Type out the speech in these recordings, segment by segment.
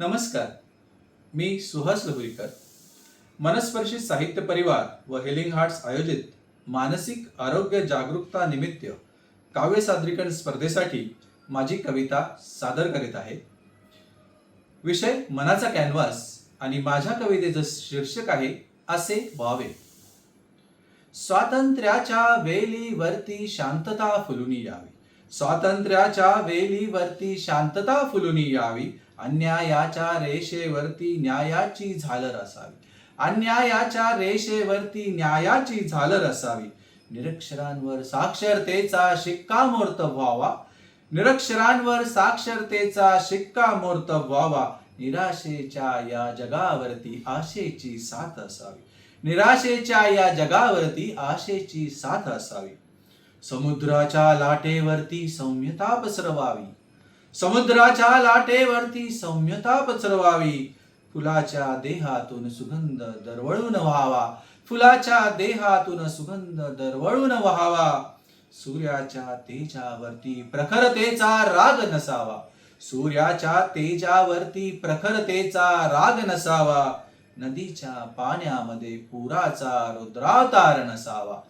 नमस्कार, मी सुहास लहुरीकर. मनस्पर्शी साहित्य परिवार व हेलिंग हार्ट्स आयोजित मानसिक आरोग्य जागरूकता निमित्त काव्य सादरीकरण स्पर्धेसाठी माझी कविता सादर करीत आहे. विषय मनाचा कॅनव्हास आणि माझ्या कवितेचं शीर्षक आहे असे व्हावे. स्वातंत्र्याच्या वेलीवरती शांतता फुलूनी यावी. स्वातंत्र्याच्या वेलीवरती शांतता फुलूनी यावी. अन्यायाच्या रेषेवरती न्यायाची झालर असावी. अन्यायाच्या रेषेवरती न्यायाची झालर असावी. निरक्षरांवर साक्षरतेचा शिक्कामोर्तब व्हावा. निरक्षरांवर साक्षरतेचा शिक्कामोर्तब व्हावा. निराशेच्या या जगावरती आशेची साथ असावी. निराशेच्या या जगावरती आशेची साथ असावी. समुद्राच्या लाटेवरती सौम्यता पसरवावी. समुद्राच्या लाटेवरती सौम्यता पसरवावी. फुलाच्या देहातून सुगंध दरवळून व्हावा. फुलाच्या देहातून सुगंध दरवळून व्हावा. सूर्याच्या तेजावरती प्रखरतेचा राग नसावा. सूर्याच्या तेजावरती प्रखरतेचा राग नसावा. नदीच्या पाण्यामध्ये पुराचा रुद्रावतार नसावा.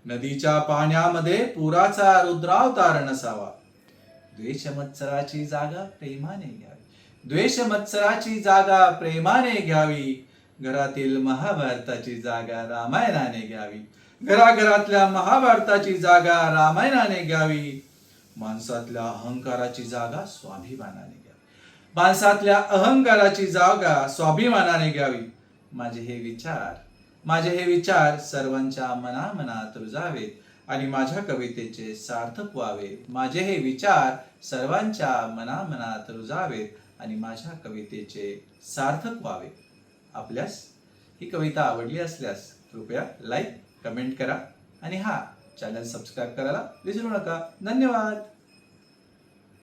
नदीच्या पाण्यामध्ये पुराचा रुद्रावतार नसावा. द्वेषमत्सराची जागा प्रेमाने घ्यावी. द्वेषमत्सराची जागा प्रेमाने घ्यावी. घरातील महाभारताची जागा रामायणाने घ्यावी. घराघरातल्या महाभारताची जागा रामायणाने घ्यावी. माणसातल्या अहंकाराची जागा स्वाभिमानाने घ्यावी. माणसातल्या अहंकाराची जागा स्वाभिमानाने घ्यावी. माझे हे विचार सर्वांच्या मनामनात रुजावेत आणि माझ्या कवितेचे सार्थक व्हावे. माझे हे विचार सर्वांच्या मनामनात रुजावेत आणि माझ्या कवितेचे सार्थक व्हावे. आपल्यास ही कविता आवडली असल्यास कृपया लाईक, कमेंट करा आणि चॅनल सबस्क्राईब करायला विसरू नका. धन्यवाद.